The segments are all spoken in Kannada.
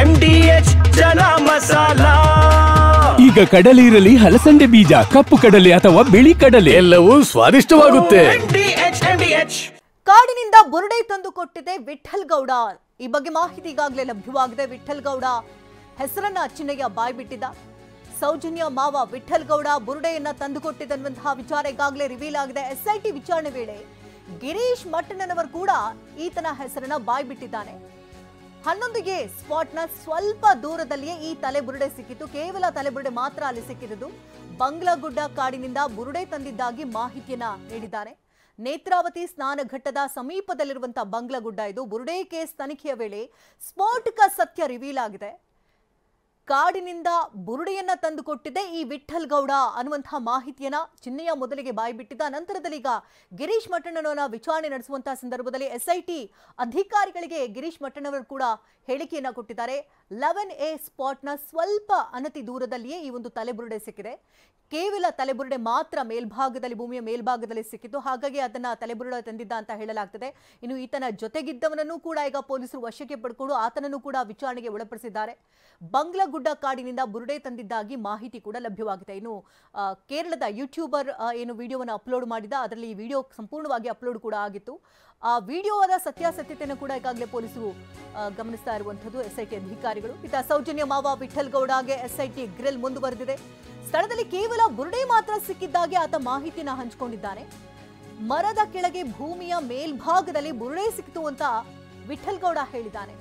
MDH ಜನ ಮಸಾಲಾ. ಈಗ ಕಡಲೆ ಇರಲಿ, ಹಲಸಂದೆ ಬೀಜ, ಕಪ್ಪು ಕಡಲೆ ಅಥವಾ ಬಿಳಿ ಕಡಲೆ, ಎಲ್ಲವೂ ಸ್ವಾದಿಷ್ಟವಾಗುತ್ತೆ. ಕಾಡಿನಿಂದ ಬುರುಡೆ ತಂದು ಕೊಟ್ಟಿದೆ ವಿಠಲ್ ಗೌಡ. ಈ ಬಗ್ಗೆ ಮಾಹಿತಿ ಈಗಾಗಲೇ ಲಭ್ಯವಾಗಿದೆ. ವಿಠಲ್ ಗೌಡ ಹೆಸರನ್ನ ಚಿನ್ನಯ್ಯ ಬಾಯ್ಬಿಟ್ಟಿದ್ದ. ಸೌಜನ್ಯ ಮಾವ ವಿಠಲ್ ಗೌಡ ಬುರುಡೆಯನ್ನ ತಂದುಕೊಟ್ಟಿದ್ದಂತಹ ವಿಚಾರ ಈಗಾಗಲೇ ರಿವೀಲ್ ಆಗಿದೆ. SIT ವಿಚಾರಣೆ ವೇಳೆ ಗಿರೀಶ್ ಮಟ್ಟಣ್ಣನವರು ಕೂಡ ಈತನ ಹೆಸರನ್ನ ಬಾಯ್ಬಿಟ್ಟಿದ್ದಾನೆ. 11ಗೆ ಸ್ಪಾಟ್ನ ಸ್ವಲ್ಪ ದೂರದಲ್ಲಿಯೇ ಈ ತಲೆಬುರುಡೆ ಸಿಕ್ಕಿತ್ತು. ಕೇವಲ ತಲೆಬುರುಡೆ ಮಾತ್ರ ಅಲ್ಲಿ ಸಿಕ್ಕಿದ್ದು. ಬಂಗ್ಲಾಗುಡ್ಡ ಕಾಡಿನಿಂದ ಬುರುಡೆ ತಂದಿದ್ದಾಗಿ ಮಾಹಿತಿಯನ್ನ ನೀಡಿದ್ದಾರೆ. ನೇತ್ರಾವತಿ ಸ್ನಾನಘಟ್ಟದ ಸಮೀಪದಲ್ಲಿರುವಂತಹ ಬಂಗ್ಲಾಗುಡ್ಡ ಇದು. ಬುರುಡೆ ಕೇಸ್ ತನಿಖೆಯ ವೇಳೆ ಸ್ಫೋಟಕ ಸತ್ಯ ರಿವೀಲ್ ಆಗಿದೆ. ಕಾಡಿನಿಂದ ಬುರುಡೆಯನ್ನ ತಂದುಕೊಟ್ಟಿದೆ ಈ ವಿಠಲ್ ಗೌಡ ಅನ್ನುವಂತಹ ಮಾಹಿತಿಯನ್ನ ಚಿನ್ನಯ್ಯ ಮೊದಲಿಗೆ ಬಾಯ್ಬಿಟ್ಟಿದ್ದ. ನಂತರದಲ್ಲಿ ಈಗ ಗಿರೀಶ್ ಮಟ್ಟಣ್ಣನವರ ವಿಚಾರಣೆ ನಡೆಸುವಂತಹ ಸಂದರ್ಭದಲ್ಲಿ SIT ಅಧಿಕಾರಿಗಳಿಗೆ ಗಿರೀಶ್ ಮಟ್ಟಣ್ಣವರು ಕೂಡ ಹೇಳಿಕೆಯನ್ನ ಕೊಟ್ಟಿದ್ದಾರೆ. 11A ಸ್ಪಾಟ್ನ ಸ್ವಲ್ಪ ಅನತಿ ದೂರದಲ್ಲಿಯೇ ಈ ಒಂದು ತಲೆಬುರುಡೆ ಸಿಕ್ಕಿದೆ. ಕೇವಲ ತಲೆಬುರುಡೆ ಮಾತ್ರ ಮೇಲ್ಭಾಗದಲ್ಲಿ, ಭೂಮಿಯ ಮೇಲ್ಭಾಗದಲ್ಲಿ ಸಿಕ್ಕಿತ್ತು. ಹಾಗಾಗಿ ಅದನ್ನ ತಲೆಬುರುಡೆ ತಂದಿದ್ದ ಅಂತ ಹೇಳಲಾಗ್ತದೆ. ಇನ್ನು ಈತನ ಜೊತೆಗಿದ್ದವನನ್ನು ಕೂಡ ಈಗ ಪೊಲೀಸರು ವಶಕ್ಕೆ ಪಡ್ಕೊಂಡು ಆತನನ್ನು ಕೂಡ ವಿಚಾರಣೆಗೆ ಒಳಪಡಿಸಿದ್ದಾರೆ. ಬಂಗ್ಲಾಗುಡ್ಡ ಕಾಡಿನಿಂದ ಬುರುಡೆ ತಂದಿದ್ದಾಗಿ ಮಾಹಿತಿ ಕೂಡ ಲಭ್ಯವಾಗಿದೆ. ಇನ್ನು ಕೇರಳದ ಯೂಟ್ಯೂಬರ್ ಏನು ವಿಡಿಯೋವನ್ನು ಅಪ್ಲೋಡ್ ಮಾಡಿದ, ಅದರಲ್ಲಿ ಈ ವಿಡಿಯೋ ಸಂಪೂರ್ಣವಾಗಿ ಅಪ್ಲೋಡ್ ಕೂಡ ಆಗಿತ್ತು. ಆ ವಿಡಿಯೋದ ಸತ್ಯಾಸತ್ಯತೆಯನ್ನು ಕೂಡ ಈಗಾಗಲೇ ಪೊಲೀಸರು ಗಮನಿಸ್ತಾ ಇರುವಂತದ್ದು SIT ಅಧಿಕಾರಿಗಳು. ಇತ್ತ ಸೌಜನ್ಯ ಮಾವ ವಿಠಲ್ ಗೌಡಗೆ SIT ಗ್ರಿಲ್ ಮುಂದುವರೆದಿದೆ. ಸ್ಥಳದಲ್ಲಿ ಕೇವಲ ಬುರುಡೆ ಮಾತ್ರ ಸಿಕ್ಕಿದ್ದಾಗೆ ಆತ ಮಾಹಿತಿಯನ್ನು ಹಂಚಿಕೊಂಡಿದ್ದಾನೆ. ಮರದ ಕೆಳಗೆ ಭೂಮಿಯ ಮೇಲ್ಭಾಗದಲ್ಲಿ ಬುರುಡೆ ಸಿಕ್ಕಿತು ಅಂತ ವಿಠಲ್ ಗೌಡ ಹೇಳಿದ್ದಾನೆ.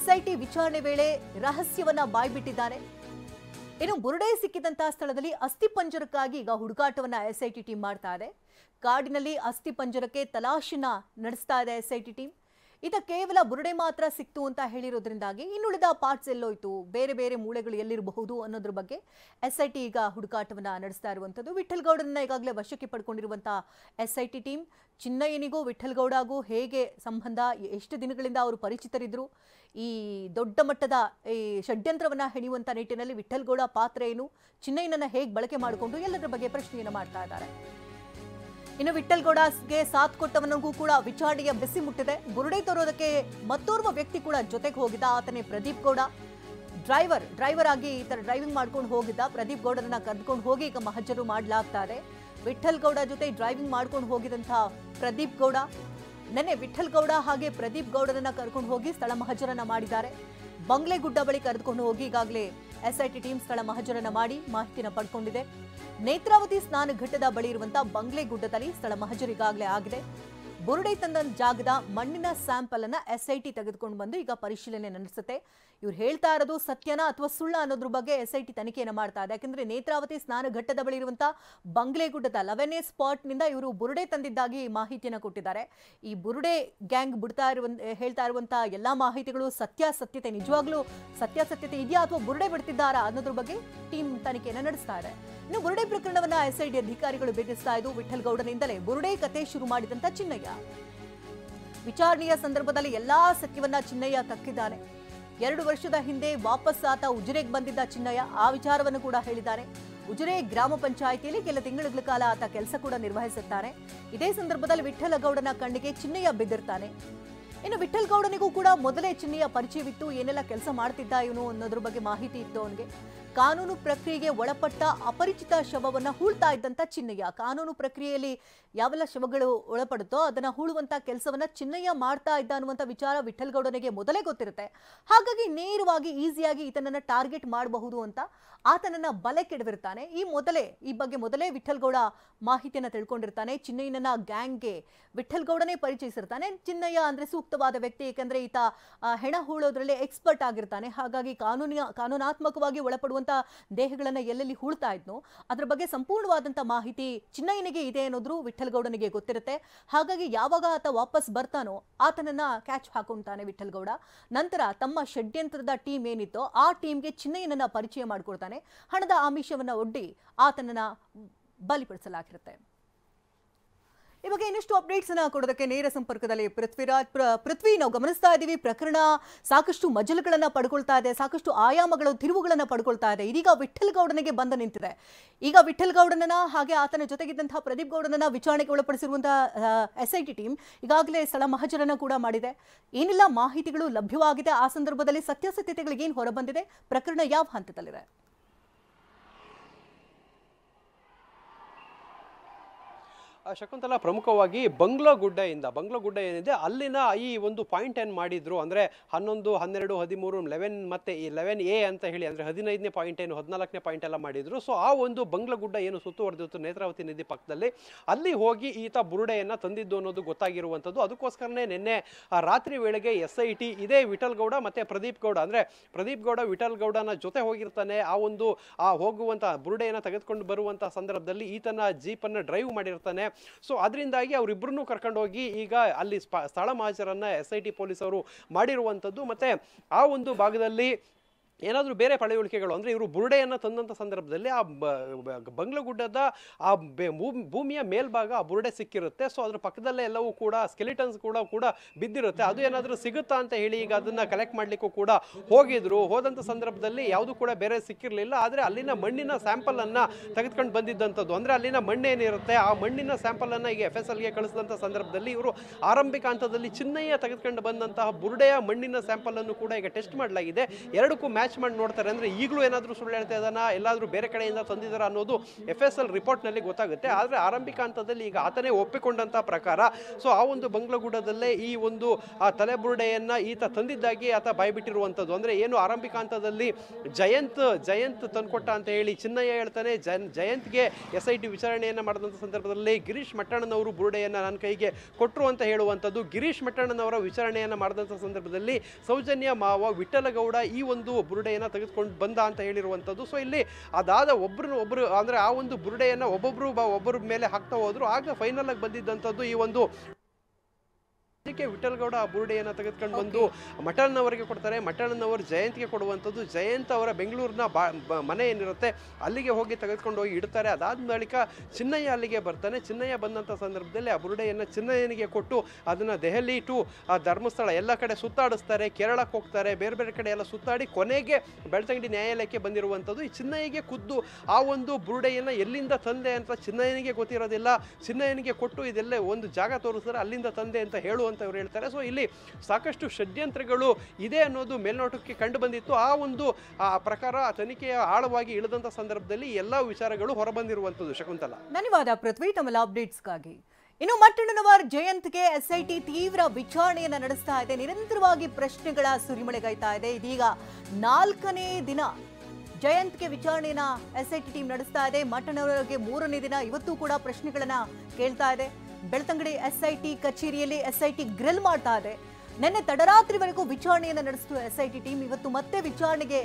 SIT ವಿಚಾರಣೆ ವೇಳೆ ರಹಸ್ಯವನ್ನ ಬಾಯ್ಬಿಟ್ಟಿದ್ದಾರೆ. ಇನ್ನು ಬುರುಡೆ ಸಿಕ್ಕಿದಂತಹ ಸ್ಥಳದಲ್ಲಿ ಅಸ್ಥಿಪಂಜರಕ್ಕಾಗಿ ಈಗ ಹುಡುಕಾಟವನ್ನ SIT ಟೀಮ್ ಮಾಡ್ತಾ ಇದೆ. ಕಾಡಿನಲ್ಲಿ ಅಸ್ಥಿಪಂಜರಕ್ಕೆ ತಲಾಶಿನ ನಡೆಸ್ತಾ ಇದೆ SIT ಟೀಮ್. ಇದ ಕೇವಲ ಬುರುಡೆ ಮಾತ್ರ ಸಿಕ್ತು ಅಂತ ಹೇಳಿರೋದ್ರಿಂದಾಗಿ ಇನ್ನುಳಿದ ಪಾರ್ಟ್ಸ್ ಎಲ್ಲೋಯ್ತು, ಬೇರೆ ಬೇರೆ ಮೂಳೆಗಳು ಎಲ್ಲಿರಬಹುದು ಅನ್ನೋದ್ರ ಬಗ್ಗೆ SIT ಈಗ ಹುಡುಕಾಟವನ್ನ ನಡೆಸ್ತಾ ಇರುವಂತದ್ದು. ವಿಠಲ್ ಗೌಡರನ್ನ ಈಗಾಗಲೇ ವಶಕ್ಕೆ ಪಡ್ಕೊಂಡಿರುವಂತಹ SIT ಟೀಮ್ ಚಿನ್ನಯ್ಯನಿಗೂ ವಿಠಲ್ ಗೌಡಗೂ ಹೇಗೆ ಸಂಬಂಧ, ಎಷ್ಟು ದಿನಗಳಿಂದ ಅವರು ಪರಿಚಿತರಿದ್ರು, ಈ ದೊಡ್ಡ ಮಟ್ಟದ ಈ ಷಡ್ಯಂತ್ರವನ್ನ ಹೆಣೆಯುವಂತ ನಿಟ್ಟಿನಲ್ಲಿ ವಿಠಲ್ ಗೌಡ ಪಾತ್ರ ಏನು, ಚಿನ್ನಯ್ಯನನ್ನ ಹೇಗೆ ಬಳಕೆ ಮಾಡಿಕೊಂಡು ಎಲ್ಲದರ ಬಗ್ಗೆ ಪ್ರಶ್ನೆಯನ್ನು ಮಾಡ್ತಾ ಇದ್ದಾರೆ. ಇನ್ನು ವಿಠಲ್ ಗೌಡಗೆ ಸಾಥ್ ಕೊಟ್ಟವನಿಗೂ ಕೂಡ ವಿಚಾರಣೆಯ ಬೆಸಿ ಮುಟ್ಟಿದೆ. ಬುರುಡೆ ತರೋದಕ್ಕೆ ಮತ್ತೋರ್ವ ವ್ಯಕ್ತಿ ಕೂಡ ಜೊತೆಗೆ ಹೋಗಿದ್ದ. ಆತನೇ ಪ್ರದೀಪ್ ಗೌಡ. ಡ್ರೈವರ್ ಆಗಿ ಈ ತರ ಡ್ರೈವಿಂಗ್ ಮಾಡ್ಕೊಂಡು ಹೋಗಿದ್ದ ಪ್ರದೀಪ್ ಗೌಡರನ್ನ ಕರೆದುಕೊಂಡು ಹೋಗಿ ಈಗ ಮಹಜರು ಮಾಡಲಾಗ್ತಾ ಇದೆ. ವಿಠಲ್ ಗೌಡ ಜೊತೆ ಡ್ರೈವಿಂಗ್ ಮಾಡ್ಕೊಂಡು ಹೋಗಿದಂತಹ ಪ್ರದೀಪ್ ಗೌಡ ನೆನ್ನೆ ವಿಠಲ್ ಗೌಡ ಹಾಗೆ ಪ್ರದೀಪ್ ಗೌಡರನ್ನ ಕರ್ಕೊಂಡು ಹೋಗಿ ಸ್ಥಳ ಮಹಜರನ್ನ ಮಾಡಿದ್ದಾರೆ. ಬಂಗ್ಲೆಗುಡ್ಡ ಬಳಿ ಕರೆದುಕೊಂಡು ಹೋಗಿ ಈಗಾಗಲೇ SIT ಟೀಮ್ ಸ್ಥಳ ಮಹಜರನ್ನ ಮಾಡಿ ಮಾಹಿತಿನ ಪಡ್ಕೊಂಡಿದೆ. ನೇತ್ರಾವತಿ ಸ್ನಾನಘಟ್ಟದ ಬಳಿ ಇರುವಂತಹ ಬಂಗ್ಲೆಗುಡ್ಡದಲ್ಲಿ ಸ್ಥಳ ಮಹಜರು ಈಗಾಗಲೇ ಆಗಿದೆ. ಬುರುಡೆ ತಂದ ಜಾಗದ ಮಣ್ಣಿನ ಸ್ಯಾಂಪಲ್ ಅನ್ನ SIT ತೆಗೆದುಕೊಂಡು ಬಂದು ಈಗ ಪರಿಶೀಲನೆ ನಡೆಸುತ್ತೆ. ಇವ್ರು ಹೇಳ್ತಾ ಇರೋದು ಸತ್ಯನಾ ಅಥವಾ ಸುಳ್ಳ ಅನ್ನೋದ್ರ ಬಗ್ಗೆ SIT ತನಿಖೆಯನ್ನು ಮಾಡ್ತಾ ಇದೆ. ಯಾಕಂದ್ರೆ ನೇತ್ರಾವತಿ ಸ್ನಾನಘಟ್ಟದ ಬಳಿ ಇರುವಂತಹ ಬಂಗ್ಲೆಗುಡ್ಡದ 11A ಸ್ಪಾಟ್ ನಿಂದ ಇವರು ಬುರುಡೆ ತಂದಿದ್ದಾಗಿ ಮಾಹಿತಿಯನ್ನು ಕೊಟ್ಟಿದ್ದಾರೆ. ಈ ಬುರುಡೆ ಗ್ಯಾಂಗ್ ಹೇಳ್ತಾ ಇರುವಂತಹ ಎಲ್ಲಾ ಮಾಹಿತಿಗಳು ಸತ್ಯಾಸತ್ಯತೆ, ನಿಜವಾಗ್ಲೂ ಸತ್ಯಾಸತ್ಯತೆ ಇದೆಯಾ ಅಥವಾ ಬುರುಡೆ ಬಿಡ್ತಿದ್ದಾರಾ ಅನ್ನೋದ್ರ ಬಗ್ಗೆ ಟೀಮ್ ತನಿಖೆಯನ್ನು ನಡೆಸ್ತಾ ಇದೆ. ಇನ್ನು ಬುರುಡೆ ಪ್ರಕರಣವನ್ನ SIT ಅಧಿಕಾರಿಗಳು ಭೇದಿಸ್ತಾ ಇದ್ದು ವಿಠಲ್ ಗೌಡನಿಂದಲೇ ಬುರುಡೆ ಕತೆ ಶುರು ಮಾಡಿದಂತ ಚಿನ್ನಯ್ಯ. ವಿಚಾರಣೆಯ ಸಂದರ್ಭದಲ್ಲಿ ಎಲ್ಲಾ ಸತ್ಯವನ್ನ ಚಿನ್ನಯ್ಯ ತಕ್ಕಿದ್ದಾನೆ. 2 ವರ್ಷದ ಹಿಂದೆ ವಾಪಸ್ ಆತ ಉಜಿರೆಗೆ ಬಂದಿದ್ದ ಚಿನ್ನಯ್ಯ ಆ ವಿಚಾರವನ್ನು ಕೂಡ ಹೇಳಿದ್ದಾನೆ. ಉಜಿರೆ ಗ್ರಾಮ ಪಂಚಾಯಿತಿಯಲ್ಲಿ ಕೆಲ ತಿಂಗಳ ಕಾಲ ಆತ ಕೆಲಸ ಕೂಡ ನಿರ್ವಹಿಸುತ್ತಾನೆ. ಇದೇ ಸಂದರ್ಭದಲ್ಲಿ ವಿಠಲ ಗೌಡನ ಕಣ್ಣಿಗೆ ಚಿನ್ನಯ್ಯ ಬಿದ್ದಿರ್ತಾನೆ. ಇನ್ನು ವಿಠಲ್ ಗೌಡನಿಗೂ ಕೂಡ ಮೊದಲೇ ಚಿನ್ನಯ್ಯ ಪರಿಚಯವಿತ್ತು, ಏನೆಲ್ಲ ಕೆಲಸ ಮಾಡ್ತಿದ್ದ ಇವನು ಅನ್ನೋದ್ರ ಬಗ್ಗೆ ಮಾಹಿತಿ ಇತ್ತು ಅವನಿಗೆ. ಕಾನೂನು ಪ್ರಕ್ರಿಯೆಗೆ ಒಳಪಟ್ಟ ಅಪರಿಚಿತ ಶವವನ್ನ ಹೂಳ್ತಾ ಇದ್ದಂತ ಚಿನ್ನಯ್ಯ. ಕಾನೂನು ಪ್ರಕ್ರಿಯೆಯಲ್ಲಿ ಯಾವೆಲ್ಲ ಶವಗಳು ಒಳಪಡುತ್ತೋ ಅದನ್ನ ಹೂಳುವಂತ ಕೆಲಸವನ್ನ ಚಿನ್ನಯ್ಯ ಮಾಡ್ತಾ ಇದ್ದ ಅನ್ನುವಂಥ ವಿಚಾರ ವಿಠಲ್ ಗೌಡನಿಗೆ ಮೊದಲೇ ಗೊತ್ತಿರುತ್ತೆ. ಹಾಗಾಗಿ ನೇರವಾಗಿ ಈಸಿಯಾಗಿ ಈತನನ್ನ ಟಾರ್ಗೆಟ್ ಮಾಡಬಹುದು ಅಂತ ಆತನನ್ನ ಬಲೆ ಕೆಡವಿರ್ತಾನೆ. ಈ ಬಗ್ಗೆ ಮೊದಲೇ ವಿಠಲ್ ಗೌಡ ಮಾಹಿತಿಯನ್ನ ತಿಳ್ಕೊಂಡಿರ್ತಾನೆ. ಚಿನ್ನಯ್ಯನನ್ನ ಗ್ಯಾಂಗ್ಗೆ ವಿಠಲ್ ಗೌಡನೇ ಪರಿಚಯಿಸಿರ್ತಾನೆ. ಚಿನ್ನಯ್ಯ ಅಂದ್ರೆ ಸೂಕ್ತವಾದ ವ್ಯಕ್ತಿ, ಯಾಕಂದ್ರೆ ಈತ ಹೆಣ ಹೂಳೋದ್ರಲ್ಲಿ ಎಕ್ಸ್ಪರ್ಟ್ ಆಗಿರ್ತಾನೆ. ಹಾಗಾಗಿ ಕಾನೂನಾತ್ಮಕವಾಗಿ ಒಳಪಡುವಂತ ದೇಹಗಳನ್ನ ಎಲ್ಲೆಲ್ಲಿ ಹೂಳ್ತಾ ಇದ್ನೋ ಅದ್ರ ಬಗ್ಗೆ ಸಂಪೂರ್ಣವಾದಂತ ಮಾಹಿತಿ ಚಿನ್ನಯ್ಯನಿಗೆ ಇದೆ ಅನ್ನೋದ್ರು ವಿಠಲ್ ಗೌಡನಿಗೆ ಗೊತ್ತಿರುತ್ತೆ. ಹಾಗಾಗಿ ಯಾವಾಗ ಆತ ವಾಪಸ್ ಬರ್ತಾನೋ ಆತನನ್ನ ಕ್ಯಾಚ್ ಹಾಕೊಂತಾನೆ ವಿಠಲ್ ಗೌಡ. ನಂತರ ತಮ್ಮ ಷಡ್ಯಂತ್ರದ ಟೀಮ್ ಏನಿತ್ತೋ ಆ ಟೀಮ್ಗೆ ಚಿನ್ನಯ್ಯನನ್ನ ಪರಿಚಯ ಮಾಡಿಕೊಡ್ತಾನೆ. ಹಣದ ಆಮಿಷವನ್ನ ಒಡ್ಡಿ ಆತನನ್ನ ಬಲಿಪಡಿಸಲಾಗಿರುತ್ತೆ. ಈ ಬಗ್ಗೆ ಇನ್ನಷ್ಟು ಅಪ್ಡೇಟ್ಸ್ ಅನ್ನ ಕೊಡೋದಕ್ಕೆ ನೇರ ಸಂಪರ್ಕದಲ್ಲಿ ಪೃಥ್ವಿ ನಾವು ಗಮನಿಸ್ತಾ ಇದ್ದೀವಿ. ಪ್ರಕರಣ ಸಾಕಷ್ಟು ಮಜಲುಗಳನ್ನ ಪಡ್ಕೊಳ್ತಾ ಇದೆ, ಸಾಕಷ್ಟು ಆಯಾಮಗಳು ತಿರುವುಗಳನ್ನ ಪಡ್ಕೊಳ್ತಾ ಇದೆ. ಇದೀಗ ವಿಠಲ್ ಗೌಡನಿಗೆ ಬಂದು ನಿಂತಿದೆ. ಈಗ ವಿಠಲ್ ಗೌಡನನ್ನ ಹಾಗೆ ಆತನ ಜೊತೆಗಿದ್ದಂತಹ ಪ್ರದೀಪ್ ಗೌಡನನ್ನ ವಿಚಾರಣೆಗೆ ಒಳಪಡಿಸಿರುವಂತಹ SIT ಟೀಮ್ ಈಗಾಗಲೇ ಸ್ಥಳ ಮಹಜರನ್ನ ಕೂಡ ಮಾಡಿದೆ. ಏನೆಲ್ಲ ಮಾಹಿತಿಗಳು ಲಭ್ಯವಾಗಿದೆ, ಆ ಸಂದರ್ಭದಲ್ಲಿ ಸತ್ಯಾಸತ್ಯತೆಗಳಿಗೆ ಏನು ಹೊರಬಂದಿದೆ, ಪ್ರಕರಣ ಯಾವ ಹಂತದಲ್ಲಿದೆ? ಶಕುಂತಲಾ, ಪ್ರಮುಖವಾಗಿ ಬಂಗ್ಲಗುಡ್ಡ ಏನಿದೆ ಅಲ್ಲಿನ ಈ ಒಂದು ಪಾಯಿಂಟ್ ಏನು ಮಾಡಿದ್ರು ಅಂದರೆ 11, 12, 13, 11 ಮತ್ತೆ ಈ 11A ಅಂತ ಹೇಳಿ ಅಂದರೆ 15ನೇ ಪಾಯಿಂಟ್ ಏನು 14ನೇ ಪಾಯಿಂಟ್ ಎಲ್ಲ ಮಾಡಿದ್ರು. ಸೊ ಆ ಒಂದು ಬಂಗ್ಲಗುಡ್ಡ ಏನು ಸುತ್ತುವರೆದಿತ್ತು ನೇತ್ರಾವತಿ ನದಿ ಪಕ್ಕದಲ್ಲಿ, ಅಲ್ಲಿ ಹೋಗಿ ಈತ ಬುರುಡೆಯನ್ನು ತಂದಿದ್ದು ಅನ್ನೋದು ಗೊತ್ತಾಗಿರುವಂಥದ್ದು. ಅದಕ್ಕೋಸ್ಕರನೇ ನಿನ್ನೆ ರಾತ್ರಿ ವೇಳೆಗೆ SIT ಇದೇ ವಿಠಲ್ ಗೌಡ ಮತ್ತು ಪ್ರದೀಪ್ ಗೌಡ ಅಂದರೆ ಪ್ರದೀಪ್ ಗೌಡ ವಿಠಲ್ ಗೌಡನ ಜೊತೆ ಹೋಗಿರ್ತಾನೆ. ಆ ಹೋಗುವಂಥ ಬುರುಡೆಯನ್ನು ತೆಗೆದುಕೊಂಡು ಬರುವಂಥ ಸಂದರ್ಭದಲ್ಲಿ ಈತನ ಜೀಪನ್ನು ಡ್ರೈವ್ ಮಾಡಿರ್ತಾನೆ. ಸೊ ಅದರಿಂದಾಗಿ ಅವರಿಬ್ಬರನ್ನು ಕರ್ಕೊಂಡು ಹೋಗಿ ಈಗ ಅಲ್ಲಿ ಸ್ಥಳ ಮಹಜರನ್ನ SIT ಪೊಲೀಸರು ಮಾಡಿರುವಂಥದ್ದು. ಮತ್ತೆ ಆ ಒಂದು ಭಾಗದಲ್ಲಿ ಏನಾದರೂ ಬೇರೆ ಪಳೆಯುಳಿಕೆಗಳು ಅಂದರೆ ಇವರು ಬುರುಡೆಯನ್ನು ತಂದಂಥ ಸಂದರ್ಭದಲ್ಲಿ ಆ ಬಂಗ್ಲಗುಡ್ಡದ ಆ ಭೂಮಿಯ ಮೇಲ್ಭಾಗ ಆ ಬುರುಡೆ ಸಿಕ್ಕಿರುತ್ತೆ. ಸೊ ಅದ್ರ ಪಕ್ಕದಲ್ಲೇ ಎಲ್ಲವೂ ಕೂಡ ಸ್ಕೆಲಿಟನ್ಸ್ ಕೂಡ ಬಿದ್ದಿರುತ್ತೆ. ಅದು ಏನಾದರೂ ಸಿಗುತ್ತಾ ಅಂತ ಹೇಳಿ ಈಗ ಅದನ್ನು ಕಲೆಕ್ಟ್ ಮಾಡಲಿಕ್ಕೂ ಕೂಡ ಹೋದಂಥ ಸಂದರ್ಭದಲ್ಲಿ ಯಾವುದೂ ಕೂಡ ಬೇರೆ ಸಿಕ್ಕಿರಲಿಲ್ಲ. ಆದರೆ ಅಲ್ಲಿನ ಮಣ್ಣಿನ ಸ್ಯಾಂಪಲನ್ನು ತೆಗೆದುಕೊಂಡು ಬಂದಿದ್ದಂಥದ್ದು ಅಂದರೆ ಅಲ್ಲಿನ ಮಣ್ಣೇನಿರುತ್ತೆ ಆ ಮಣ್ಣಿನ ಸ್ಯಾಂಪಲನ್ನು ಈಗ FSLಗೆ ಕಳಿಸಿದಂಥ ಸಂದರ್ಭದಲ್ಲಿ ಇವರು ಆರಂಭಿಕ ಹಂತದಲ್ಲಿ ಚಿನ್ನಯ್ಯ ತೆಗೆದುಕೊಂಡು ಬಂದಂತಹ ಬುರುಡೆಯ ಮಣ್ಣಿನ ಸ್ಯಾಂಪಲನ್ನು ಕೂಡ ಈಗ ಟೆಸ್ಟ್ ಮಾಡಲಾಗಿದೆ. ಎರಡಕ್ಕೂ ಮ್ಯಾಚ್ ಮಾಡಿ ನೋಡ್ತಾರೆ. ಅಂದ್ರೆ ಈಗಲೂ ಏನಾದರೂ ಸುಳ್ಳು ಹೇಳ್ತಾ ಇದ್ದಾನ, ಎಲ್ಲಾದರೂ ಬೇರೆ ಕಡೆಯಿಂದ ತಂದಿದ್ದಾರ ಅನ್ನೋದು FSL ರಿಪೋರ್ಟ್ನಲ್ಲಿ ಗೊತ್ತಾಗುತ್ತೆ. ಆದರೆ ಆರಂಭಿಕ ಹಂತದಲ್ಲಿ ಈಗ ಆತನೇ ಒಪ್ಪಿಕೊಂಡಂತ ಪ್ರಕಾರ ಸೊ ಆ ಒಂದು ಬಂಗ್ಲಗುಡ್ಡದಲ್ಲೇ ಈ ಒಂದು ಆ ತಲೆಬುರುಡೆಯನ್ನ ಈತ ತಂದಿದ್ದಾಗಿ ಆತ ಬಾಯ್ಬಿಟ್ಟಿರುವಂಥದ್ದು. ಅಂದ್ರೆ ಏನು ಆರಂಭಿಕ ಹಂತದಲ್ಲಿ ಜಯಂತ್ ತಂದ್ಕೊಟ್ಟ ಅಂತ ಹೇಳಿ ಚಿನ್ನಯ್ಯ ಹೇಳ್ತಾನೆ. ಜಯಂತ್ಗೆ SIT ವಿಚಾರಣೆಯನ್ನ ಮಾಡಿದಂಥ ಸಂದರ್ಭದಲ್ಲಿ ಗಿರೀಶ್ ಮಟ್ಟಣ್ಣನವರು ಬುರುಡೆಯನ್ನ ನನ್ನ ಕೈಗೆ ಕೊಟ್ಟರು ಅಂತ ಹೇಳುವಂಥದ್ದು. ಗಿರೀಶ್ ಮಟ್ಟಣ್ಣನವರ ವಿಚಾರಣೆಯನ್ನ ಮಾಡಿದಂಥ ಸಂದರ್ಭದಲ್ಲಿ ಸೌಜನ್ಯ ಮಾವ ವಿಠಲಗೌಡ ಈ ಒಂದು ಬುರುಡೆಯನ್ನ ತೆಗೆದುಕೊಂಡು ಬಂದ ಅಂತ ಹೇಳಿರುವಂಥದ್ದು. ಸೊ ಇಲ್ಲಿ ಅದಾದ ಒಬ್ಬರು ಅಂದ್ರೆ ಆ ಒಂದು ಬುರುಡೆಯನ್ನ ಒಬ್ಬೊಬ್ಬರ ಮೇಲೆ ಹಾಕ್ತಾ ಹೋದ್ರು. ಆಗ ಫೈನಲ್ ಆಗಿ ಬಂದಿದ್ದಂಥದ್ದು ಈ ಒಂದು ಅದಕ್ಕೆ ವಿಠಲ್ ಗೌಡ ಆ ಬುರುಡೆಯನ್ನು ತೆಗೆದುಕೊಂಡು ಬಂದು ಮಠಣ್ಣನವರಿಗೆ ಕೊಡ್ತಾರೆ. ಮಠಣ್ಣನವರು ಜಯಂತ್ಗೆ ಕೊಡುವಂಥದ್ದು. ಜಯಂತ್ ಅವರ ಬೆಂಗಳೂರಿನ ಮನೆ ಏನಿರುತ್ತೆ ಅಲ್ಲಿಗೆ ಹೋಗಿ ತೆಗೆದುಕೊಂಡು ಹೋಗಿ ಇಡ್ತಾರೆ. ಅದಾದ ಬಳಿಕ ಚಿನ್ನಯ್ಯ ಅಲ್ಲಿಗೆ ಬರ್ತಾನೆ. ಚಿನ್ನಯ್ಯ ಬಂದಂಥ ಸಂದರ್ಭದಲ್ಲಿ ಆ ಬುರುಡೆಯನ್ನು ಚಿನ್ನಯ್ಯನಿಗೆ ಕೊಟ್ಟು ಅದನ್ನು ದೆಹಲಿ ಟು ಆ ಧರ್ಮಸ್ಥಳ ಎಲ್ಲ ಕಡೆ ಸುತ್ತಾಡಿಸ್ತಾರೆ. ಕೇರಳಕ್ಕೆ ಹೋಗ್ತಾರೆ, ಬೇರೆ ಬೇರೆ ಕಡೆ ಎಲ್ಲ ಸುತ್ತಾಡಿ ಕೊನೆಗೆ ಬೆಳ್ತಂಗಡಿ ನ್ಯಾಯಾಲಯಕ್ಕೆ ಬಂದಿರುವಂಥದ್ದು. ಈ ಚಿನ್ನಯ್ಯಗೆ ಖುದ್ದು ಆ ಒಂದು ಬುರುಡೆಯನ್ನು ಎಲ್ಲಿಂದ ತಂದೆ ಅಂತ ಚಿನ್ನಯ್ಯನಿಗೆ ಗೊತ್ತಿರೋದಿಲ್ಲ. ಚಿನ್ನಯ್ಯನಿಗೆ ಕೊಟ್ಟು ಇದೆಲ್ಲ ಒಂದು ಜಾಗ ತೋರಿಸ್ತಾರೆ, ಅಲ್ಲಿಂದ ತಂದೆ ಅಂತ ಹೇಳುವಂತ ಇವರು ಹೇಳ್ತಾರೆ. ಸೊ ಇಲ್ಲಿ ಸಾಕಷ್ಟು ಷಡ್ಯಂತ್ರಗಳು ಇದೆ ಅನ್ನೋದು ಮೇಲ್ನೋಟಕ್ಕೆ ಕಂಡು ಬಂದಿತ್ತು. ಆ ಒಂದು ಪ್ರಕಾರ ತನಿಖೆಯ ಆಳವಾಗಿ ಇಳಿದಂತ ಸಂದರ್ಭದಲ್ಲಿ ಎಲ್ಲ ವಿಚಾರಗಳು ಹೊರಬಂದಿರುವಂತದ್ದು. ಶಕುಂತಲಾ, ಧನ್ಯವಾದ ಪೃಥ್ವಿ ತಮ್ಮ ಅಪ್ಡೇಟ್ಸ್ಗಾಗಿ. ಇನ್ನು ಮಟ್ಟಣ್ಣನವರ್ ಜಯಂತ್ಗೆ SIT ತೀವ್ರ ವಿಚಾರಣೆಯನ್ನ ನಡೆಸ್ತಾ ಇದೆ. ನಿರಂತರವಾಗಿ ಪ್ರಶ್ನೆಗಳ ಸುರಿಮಳೆಗೈತಾ ಇದೆ. ಇದೀಗ 4ನೇ ದಿನ ಜಯಂತ್ಗೆ ವಿಚಾರಣೆಯನ್ನ SIT ಟೀಮ್ ನಡೆಸ್ತಾ ಇದೆ. ಮಟ್ಟಣ್ಣನವರಿಗೆ 3ನೇ ದಿನ ಇವತ್ತು ಕೂಡ ಪ್ರಶ್ನೆಗಳನ್ನ ಕೇಳ್ತಾ ಇದೆ. ಬೆಳ್ತಂಗಡಿ SIT ಕಚೇರಿಯಲ್ಲಿ SIT ಗ್ರಿಲ್ ಮಾಡ್ತಾ ಇದೆ. ನಿನ್ನೆ ತಡರಾತ್ರಿವರೆಗೂ ವಿಚಾರಣೆಯನ್ನ ನಡೆಸಿತು SIT ಟೀಮ್. ಇವತ್ತು ಮತ್ತೆ ವಿಚಾರಣೆಗೆ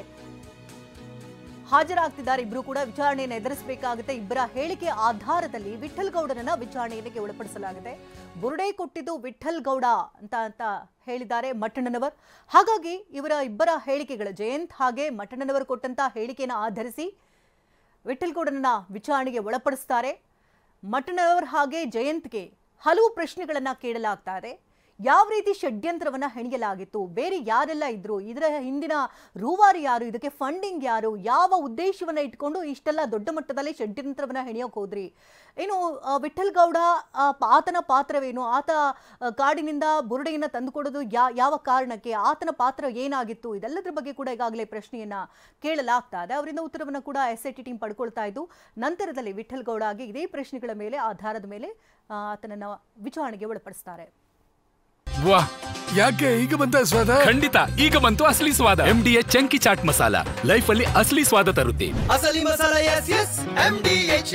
ಹಾಜರಾಗ್ತಿದ್ದಾರೆ. ಇಬ್ರು ಕೂಡ ವಿಚಾರಣೆಯನ್ನು ಎದುರಿಸಬೇಕಾಗುತ್ತೆ. ಇಬ್ಬರ ಹೇಳಿಕೆ ಆಧಾರದಲ್ಲಿ ವಿಠಲ್ ಗೌಡನನ್ನ ವಿಚಾರಣೆಗೆ ಒಳಪಡಿಸಲಾಗಿದೆ. ಬುರುಡೆ ಕೊಟ್ಟಿದ್ದು ವಿಠಲ್ ಗೌಡ ಅಂತ ಹೇಳಿದ್ದಾರೆ ಮಟ್ಟಣ್ಣನವರ್. ಹಾಗಾಗಿ ಇಬ್ಬರ ಹೇಳಿಕೆಗಳು ಜಯಂತ್ ಹಾಗೆ ಮಟ್ಟಣ್ಣನವರು ಕೊಟ್ಟಂತ ಹೇಳಿಕೆಯನ್ನು ಆಧರಿಸಿ ವಿಠಲ್ ಗೌಡನನ್ನ ವಿಚಾರಣೆಗೆ ಒಳಪಡಿಸ್ತಾರೆ. ಮಟ್ಟಣ್ಣನವರ್ ಹಾಗೆ ಜಯಂತ್ಗೆ ಹಲವು ಪ್ರಶ್ನೆಗಳನ್ನ ಕೇಳಲಾಗ್ತಾ ಇದೆ. ಯಾವ ರೀತಿ ಷಡ್ಯಂತ್ರವನ್ನ ಹೆಣೆಯಲಾಗಿತ್ತು, ಬೇರೆ ಯಾರೆಲ್ಲ ಇದ್ರು, ಇದರ ಹಿಂದಿನ ರೂವಾರಿ ಯಾರು, ಇದಕ್ಕೆ ಫಂಡಿಂಗ್ ಯಾರು, ಯಾವ ಉದ್ದೇಶವನ್ನ ಇಟ್ಕೊಂಡು ಇಷ್ಟೆಲ್ಲ ದೊಡ್ಡ ಮಟ್ಟದಲ್ಲಿ ಷಡ್ಯಂತ್ರವನ್ನ ಹೆಣೆಯೋಕೆ ಹೋದ್ರಿ, ಏನು ವಿಠಲ್ ಗೌಡ ಆತನ ಪಾತ್ರವೇನು, ಆತ ಕಾಡಿನಿಂದ ಬುರುಡೆಯನ್ನ ತಂದುಕೊಡೋದು ಯಾವ ಕಾರಣಕ್ಕೆ, ಆತನ ಪಾತ್ರ ಏನಾಗಿತ್ತು, ಇದೆಲ್ಲದರ ಬಗ್ಗೆ ಕೂಡ ಈಗಾಗಲೇ ಪ್ರಶ್ನೆಯನ್ನ ಕೇಳಲಾಗ್ತಾ ಇದೆ. ಅವರಿಂದ ಉತ್ತರವನ್ನ ಕೂಡ SIT ಟೀಮ್ ಪಡ್ಕೊಳ್ತಾ ಇದ್ದು ನಂತರದಲ್ಲಿ ವಿಠಲ್ ಗೌಡ ಆಗಿ ಇದೇ ಪ್ರಶ್ನೆಗಳ ಮೇಲೆ ಆಧಾರದ ಮೇಲೆ ಆತನನ್ನ ವಿಚಾರಣೆಗೆ ಒಳಪಡಿಸ್ತಾರೆ. ವಾಹ್, ಯಾಕೆ ಈಗ ಬಂತ ಸ್ವಾದ? ಖಂಡಿತ ಈಗ ಬಂತು ಅಸಲಿ ಸ್ವಾದ. MDH chunky chaat masala life ಅಲ್ಲಿ ಅಸಲಿ ಸ್ವಾದ ತರುತ್ತೆ. ಅಸಲಿ ಮಸಾಲ, ಎಸ್ ಎಸ್ MDH